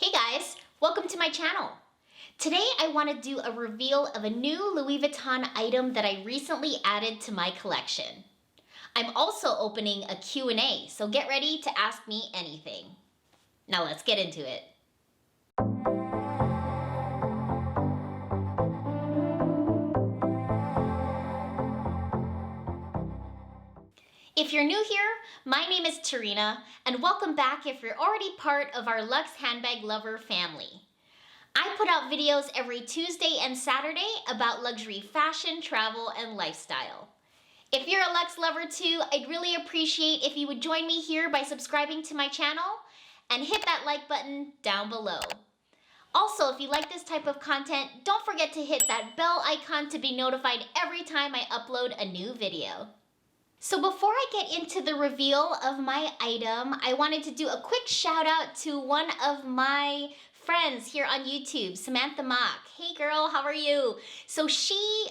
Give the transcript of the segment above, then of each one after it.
Hey guys, welcome to my channel. Today I want to do a reveal of a new Louis Vuitton item that I recently added to my collection. I'm also opening a Q&A, so get ready to ask me anything. Now let's get into it. If you're new here, my name is Tarina, and welcome back if you're already part of our LuxHandbagLover family. I put out videos every Tuesday and Saturday about luxury fashion, travel, and lifestyle. If you're a Lux lover too, I'd really appreciate if you would join me here by subscribing to my channel and hit that like button down below. Also, if you like this type of content, don't forget to hit that bell icon to be notified every time I upload a new video. So before I get into the reveal of my item, I wanted to do a quick shout out to one of my friends here on YouTube, Samantha Mock. Hey girl, how are you? So she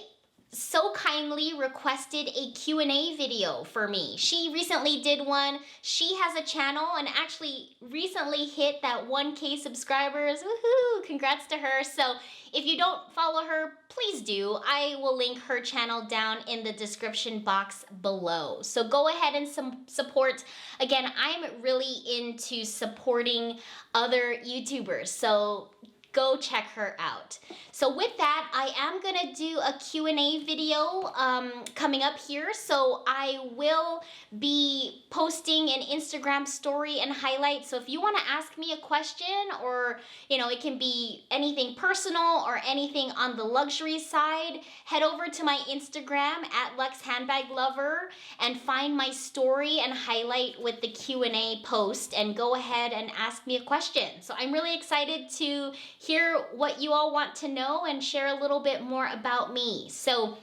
so kindly requested a Q&A video for me. She recently did one. She has a channel and actually recently hit that 1K subscribers. Woohoo! Congrats to her. So if you don't follow her, please do. I will link her channel down in the description box below. So go ahead and support. Again, I'm really into supporting other YouTubers. So go check her out. So with that, I am gonna do a Q&A video coming up here. So I will be posting an Instagram story and highlight. So if you wanna ask me a question, or it can be anything personal or anything on the luxury side, head over to my Instagram at LuxHandbagLover and find my story and highlight with the Q&A post and go ahead and ask me a question. So I'm really excited to hear what you all want to know and share a little bit more about me. So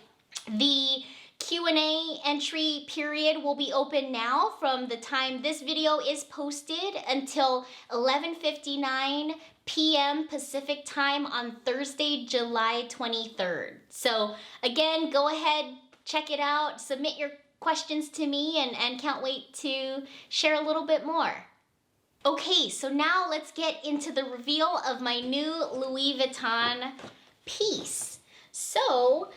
the Q&A entry period will be open now from the time this video is posted until 11:59 p.m. Pacific time on Thursday, July 23rd. So again, go ahead, check it out, submit your questions to me, and can't wait to share a little bit more. Okay, so now let's get into the reveal of my new Louis Vuitton piece. So,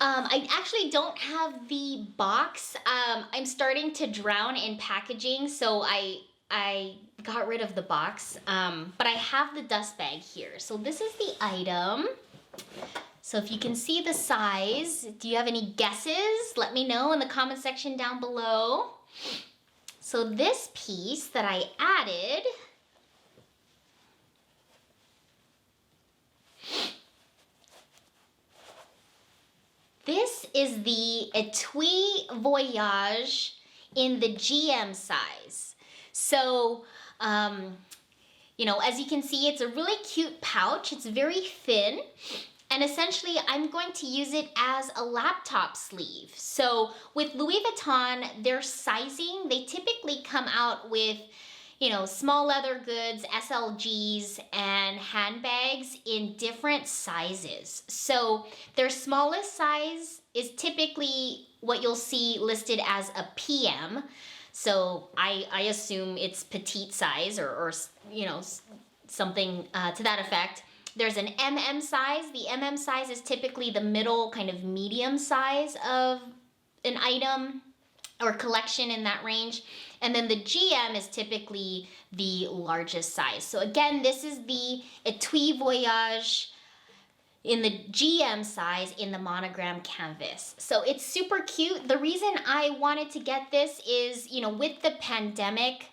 I actually don't have the box. I'm starting to drown in packaging, so I got rid of the box, but I have the dust bag here. So this is the item. So if you can see the size, do you have any guesses? Let me know in the comment section down below. So this piece that I added this is the ETUI Voyage in the GM size. So, as you can see, it's a really cute pouch. It's very thin. And essentially, I'm going to use it as a laptop sleeve. So with Louis Vuitton, their sizing, they typically come out with, small leather goods, SLGs, and handbags in different sizes. So their smallest size is typically what you'll see listed as a PM. So I assume it's petite size or something to that effect. There's an MM size. The MM size is typically the middle kind of medium size of an item or collection in that range. And then the GM is typically the largest size. So again, this is the ETUI Voyage in the GM size in the monogram canvas. So it's super cute. The reason I wanted to get this is, with the pandemic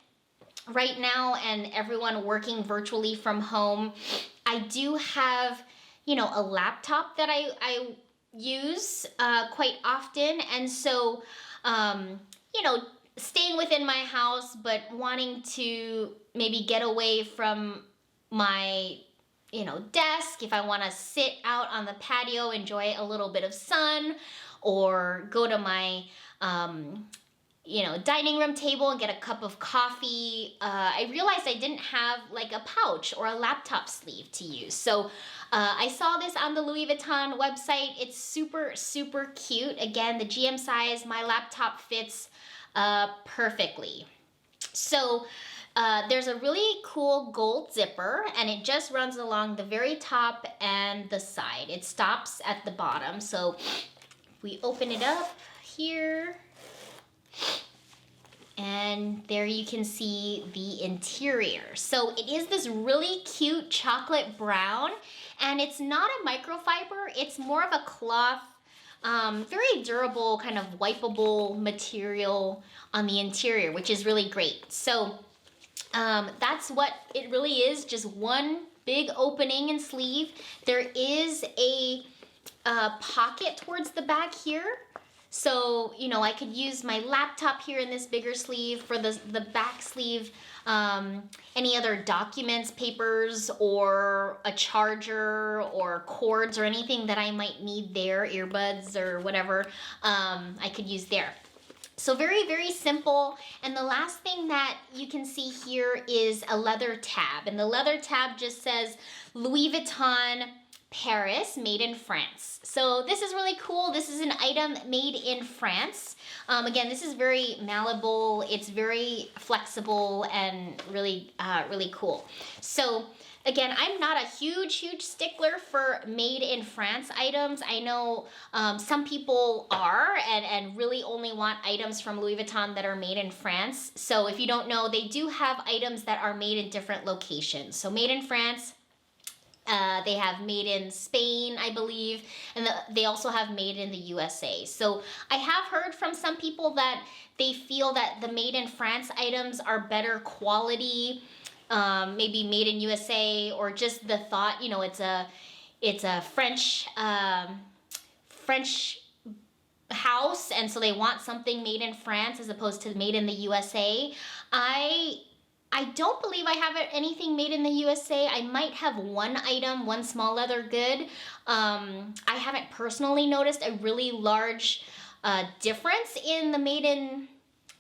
right now and everyone working virtually from home, I do have, a laptop that I use quite often. And so, staying within my house, but wanting to maybe get away from my, desk, if I want to sit out on the patio, enjoy a little bit of sun, or go to my, dining room table and get a cup of coffee. I realized I didn't have like a pouch or a laptop sleeve to use. So I saw this on the Louis Vuitton website. It's super, super cute. Again, the GM size, my laptop fits perfectly. So there's a really cool gold zipper, and it just runs along the very top and the side. It stops at the bottom. So we open it up here, and there you can see the interior. So it is this really cute chocolate brown, and it's not a microfiber, it's more of a cloth, very durable, kind of wipeable material on the interior, which is really great. So that's what it really is, just one big opening and sleeve. There is a pocket towards the back here. So, you know, I could use my laptop here in this bigger sleeve. For the back sleeve, any other documents, papers, or a charger, or cords, or anything that I might need there, earbuds or whatever, I could use there. So very, very simple. And the last thing that you can see here is a leather tab. And the leather tab just says Louis Vuitton Paris, made in France. So this is really cool. This is an item made in France. Again, this is very malleable. It's very flexible and really, really cool. So again, I'm not a huge stickler for made in France items. I know some people are and really only want items from Louis Vuitton that are made in France. So if you don't know, they do have items that are made in different locations. So made in France, they have made in Spain, I believe, and they also have made in the USA. So I have heard from some people that they feel that the made in France items are better quality, maybe made in USA, or just the thought, you know, it's a French house, and so they want something made in France as opposed to made in the USA. I don't believe I have anything made in the USA. I might have one item, one small leather good. I haven't personally noticed a really large difference in the made in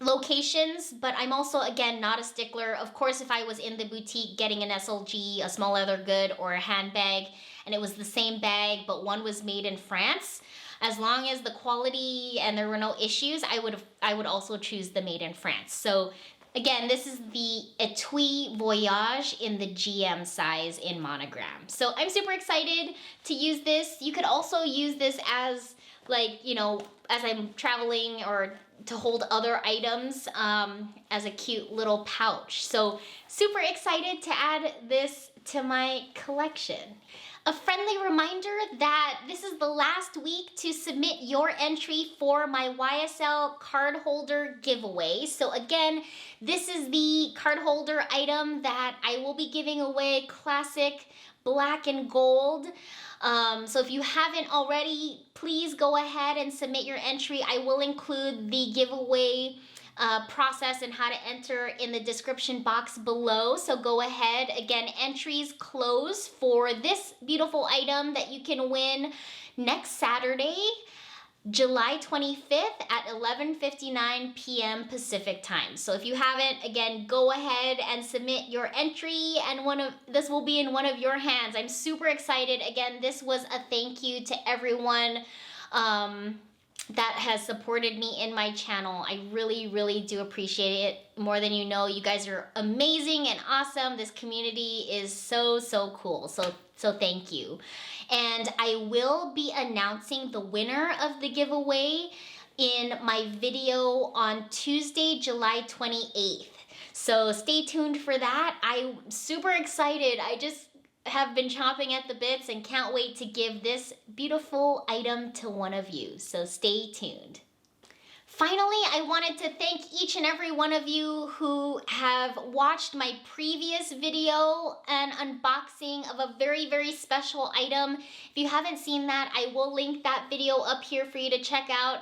locations, but I'm also, again, not a stickler. Of course, if I was in the boutique getting an SLG, a small leather good, or a handbag, and it was the same bag, but one was made in France, as long as the quality and there were no issues, I would also choose the made in France. So again, this is the ETUI Voyage in the GM size in monogram. So I'm super excited to use this. You could also use this as, like, you know, as I'm traveling, or to hold other items as a cute little pouch. So super excited to add this to my collection. A friendly reminder that this is the last week to submit your entry for my YSL card holder giveaway. So again, this is the card holder item that I will be giving away, classic black and gold. So if you haven't already, please go ahead and submit your entry. I will include the giveaway process and how to enter in the description box below. So go ahead. Again, entries close for this beautiful item that you can win next Saturday, July 25th at 11:59 p.m. Pacific time. So if you haven't, again, go ahead and submit your entry, and this will be in one of your hands. I'm super excited. Again, this was a thank you to everyone that has supported me in my channel. I really, really do appreciate it more than you know. You guys are amazing and awesome. This community is so, so cool. So thank you. And I will be announcing the winner of the giveaway in my video on Tuesday, July 28th. So stay tuned for that. I'm super excited. I just have been chomping at the bits and can't wait to give this beautiful item to one of you. So stay tuned. Finally, I wanted to thank each and every one of you who have watched my previous video and unboxing of a very, very special item. If you haven't seen that, I will link that video up here for you to check out.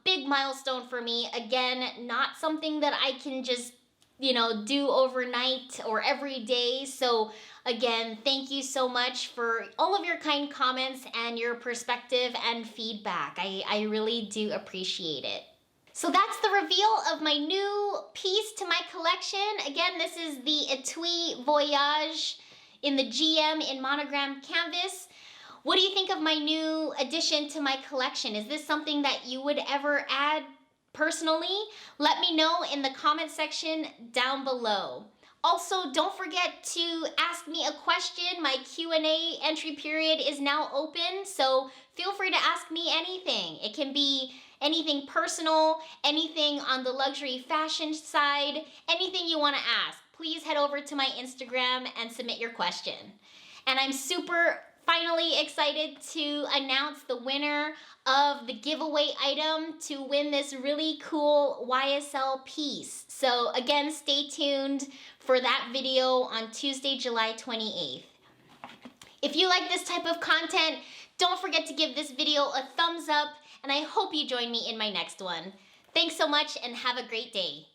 Big milestone for me. Again, not something that I can just, you know, do overnight or every day. So again, thank you so much for all of your kind comments and your perspective and feedback. I really do appreciate it. So that's the reveal of my new piece to my collection. Again, this is the ETUI Voyage in the GM in monogram canvas. What do you think of my new addition to my collection? Is this something that you would ever add personally, let me know in the comment section down below. Also, don't forget to ask me a question. My Q&A entry period is now open, so feel free to ask me anything. It can be anything personal, anything on the luxury fashion side, anything you want to ask. Please head over to my Instagram and submit your question. And I'm super finally excited to announce the winner of the giveaway item to win this really cool YSL piece. So again, stay tuned for that video on Tuesday, July 28th. If you like this type of content, don't forget to give this video a thumbs up, and I hope you join me in my next one. Thanks so much and have a great day.